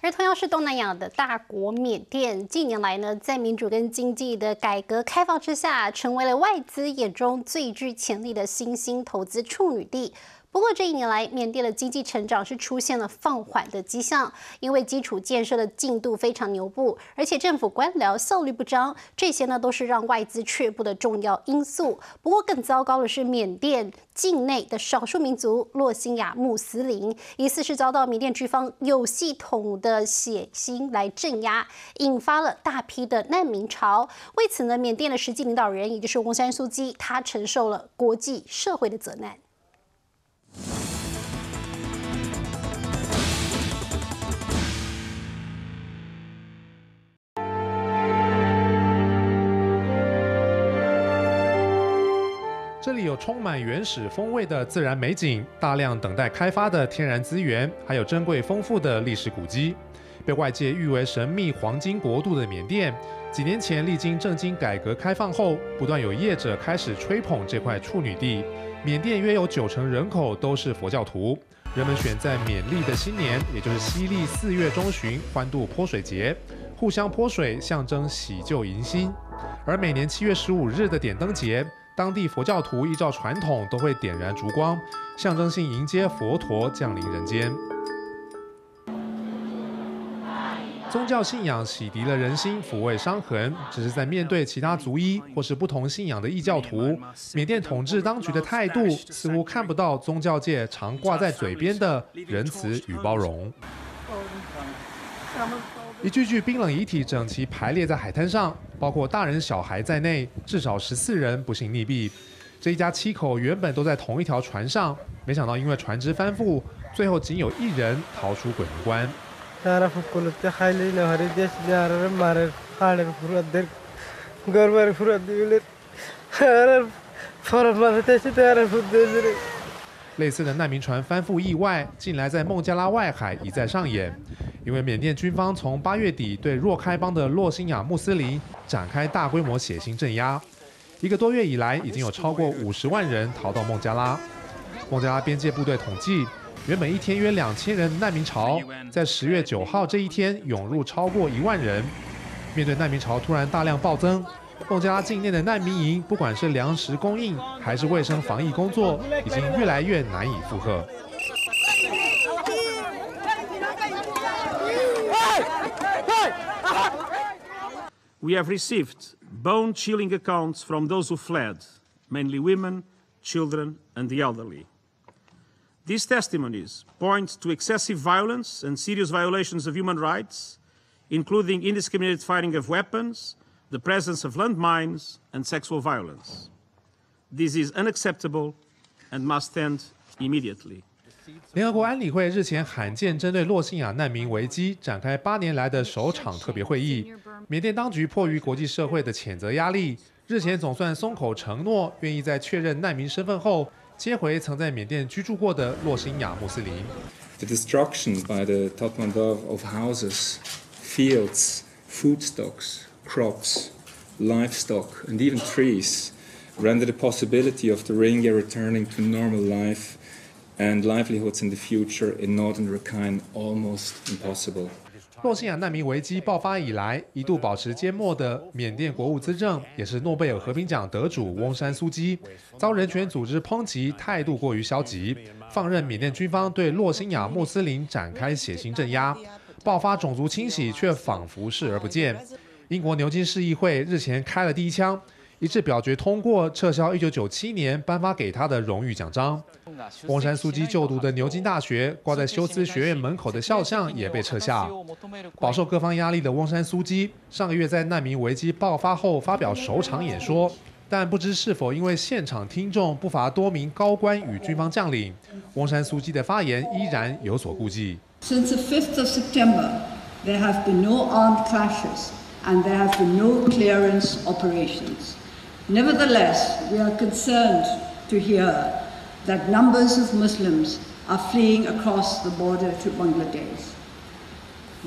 而同样是东南亚的大国缅甸，近年来呢，在民主跟经济的改革开放之下，成为了外资眼中最具潜力的新兴投资处女地。不过这一年来，缅甸的经济成长是出现了放缓的迹象，因为基础建设的进度非常牛步，而且政府官僚效率不彰，这些呢都是让外资却步的重要因素。不过更糟糕的是，缅甸境内的少数民族洛辛亚穆斯林，疑似是遭到缅甸军方有系统的血腥来镇压，引发了大批的难民潮。为此呢，缅甸的实际领导人，也就是翁山苏姬，他承受了国际社会的责难。这里有充满原始风味的自然美景，大量等待开发的天然资源，还有珍贵丰富的历史古迹。被外界誉为神秘黄金国度的缅甸，几年前历经政经改革开放后，不断有业者开始吹捧这块处女地。缅甸约有90%人口都是佛教徒，人们选在缅历的新年，也就是西历4月中旬欢度泼水节，互相泼水象征喜旧迎新。而每年7月15日的点灯节，当地佛教徒依照传统都会点燃烛光，象征性迎接佛陀降临人间。宗教信仰洗涤了人心，抚慰伤痕。只是在面对其他族裔或是不同信仰的异教徒，缅甸统治当局的态度似乎看不到宗教界常挂在嘴边的仁慈与包容。一具具冰冷遗体整齐排列在海滩上，包括大人小孩在内，至少14人不幸溺毙。这一家7口原本都在同一条船上，没想到因为船只翻覆，最后仅有1人逃出鬼门关。类似的难民船翻覆意外，近来在孟加拉外海一再上演。因为缅甸军方从8月底对若开邦的洛辛亚穆斯林展开大规模血腥镇压，1个多月以来，已经有超过50万人逃到孟加拉。孟加拉边界部队统计，原本一天约2000人的难民潮，在10月9号这一天涌入超过1万人。面对难民潮突然大量暴增，孟加拉境内的难民营，不管是粮食供应还是卫生防疫工作，已经越来越难以负荷。We have received bone-chilling accounts from those who fled, mainly women, children, and the elderly. These testimonies point to excessive violence and serious violations of human rights, including indiscriminate firing of weapons, the presence of landmines, and sexual violence. This is unacceptable and must end immediately. 联合国安理会日前罕见针对洛辛亚难民危机展开8年来的首场特别会议。缅甸当局迫于国际社会的谴责压力，日前总算松口承诺，愿意在确认难民身份后，接回曾在缅甸居住过的洛辛亚穆斯林。The destruction by the Tatmadaw of houses, fields, food stocks, crops, livestock, and even trees render the possibility of the Rohingya returning to normal life and livelihoods in the future in northern Rakhine almost impossible. 洛辛亚难民危机爆发以来，一度保持缄默的缅甸国务资政，也是诺贝尔和平奖得主翁山苏姬，遭人权组织抨击态度过于消极，放任缅甸军方对洛辛亚穆斯林展开血腥镇压，爆发种族清洗却仿佛视而不见。英国牛津市议会日前开了第一枪，一致表决通过撤销1997年颁发给他的荣誉奖章。翁山苏姬就读的牛津大学挂在休斯学院门口的肖像也被撤下。饱受各方压力的翁山苏姬上个月在难民危机爆发后发表首场演说，但不知是否因为现场听众不乏多名高官与军方将领，翁山苏姬的发言依然有所顾忌。Since the 5th of September, there have been no armed clashes and there have been no clearance operations. Nevertheless, we are concerned to hear that numbers of Muslims are fleeing across the border to Bangladesh.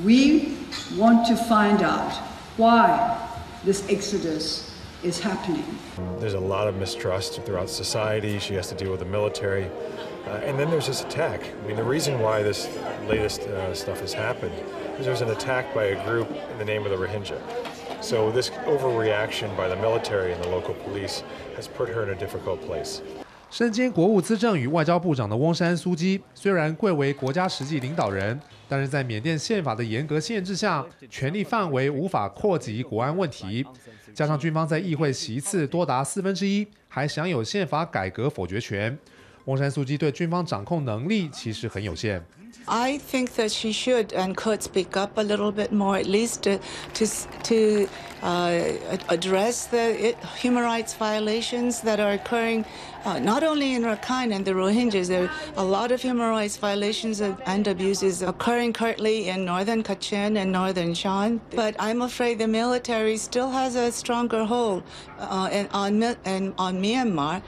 We want to find out why this exodus is happening. There's a lot of mistrust throughout society. She has to deal with the military. And then there's this attack. I mean, the reason why this latest stuff has happened is there's an attack by a group in the name of the Rohingya. So this overreaction by the military and the local police has put her in a difficult place. 身兼国务资政与外交部长的翁山苏姬，虽然贵为国家实际领导人，但是在缅甸宪法的严格限制下，权力范围无法扩及国安问题。加上军方在议会席次多达1/4，还享有宪法改革否决权。翁山苏姬对军方掌控能力其实很有限。 I think that she should and could speak up a little bit more, at least to address the human rights violations that are occurring not only in Rakhine and the Rohingyas. There are a lot of human rights violations and abuses occurring currently in northern Kachin and northern Shan. But I'm afraid the military still has a stronger hold on Myanmar.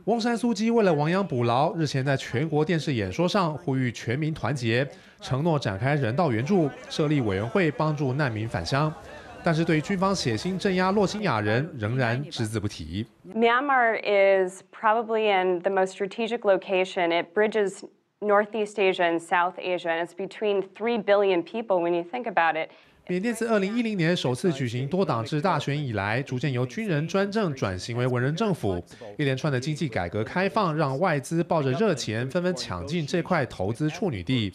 翁山苏姬为了亡羊补牢，日前在全国电视演说上呼吁全民团结，承诺展开人道援助，设立委员会帮助难民返乡。但是对于军方血腥镇压洛辛亚人，仍然只字不提。Myanmar is probably in the most strategic location. It bridges Northeast Asia and South Asia, and it's between 3 billion people when you think about it. 缅甸自2010年首次举行多党制大选以来，逐渐由军人专政转型为文人政府。一连串的经济改革开放，让外资抱着热钱纷纷抢进这块投资处女地。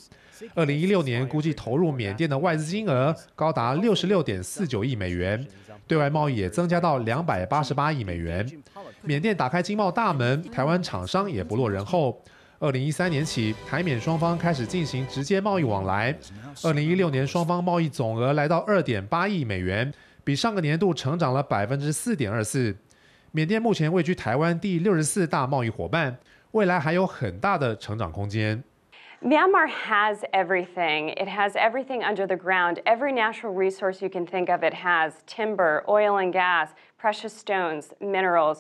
2016年估计投入缅甸的外资金额高达66.49亿美元，对外贸易也增加到288亿美元。缅甸打开经贸大门，台湾厂商也不落人后。 2013年起，台缅双方开始进行直接贸易往来。2016年，双方贸易总额来到2.8亿美元，比上个年度成长了4.24%。缅甸目前位居台湾第64大贸易伙伴，未来还有很大的成长空间。 Myanmar has everything. It has everything under the ground. Every natural resource you can think of, it has timber, oil and gas, precious stones, minerals.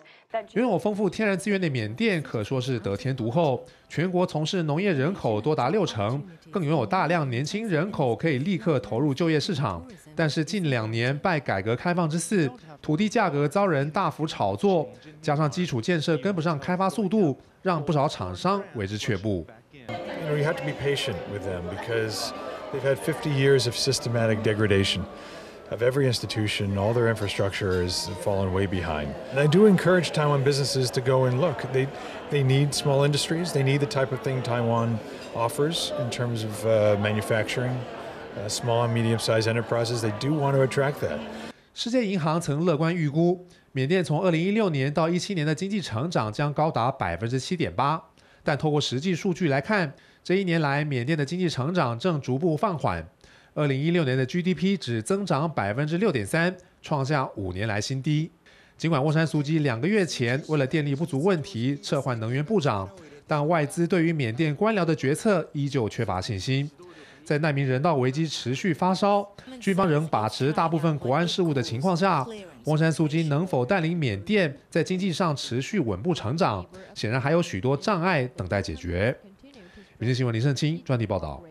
拥有丰富天然资源的缅甸可说是得天独厚，全国从事农业人口多达60%，更拥有大量年轻人口可以立刻投入就业市场。但是近2年拜改革开放之赐，土地价格遭人大幅炒作，加上基础建设跟不上开发速度，让不少厂商为之却步。 You know, you have to be patient with them because they've had 50 years of systematic degradation of every institution. All their infrastructure has fallen way behind. And I do encourage Taiwan businesses to go and look. They need small industries. They need the type of thing Taiwan offers in terms of manufacturing, small and medium-sized enterprises. They do want to attract that. 世界银行曾乐观预估，缅甸从2016年到17年的经济成长将高达7.8%。 但透过实际数据来看，这1年来缅甸的经济成长正逐步放缓。2016年的 GDP 只增长6.3%，创下5年来新低。尽管翁山苏姬2个月前为了电力不足问题撤换能源部长，但外资对于缅甸官僚的决策依旧缺乏信心。在难民人道危机持续发烧，军方仍把持大部分国安事务的情况下，翁山苏姬能否带领缅甸在经济上持续稳步成长，显然还有许多障碍等待解决。民视新闻林胜清专题报道。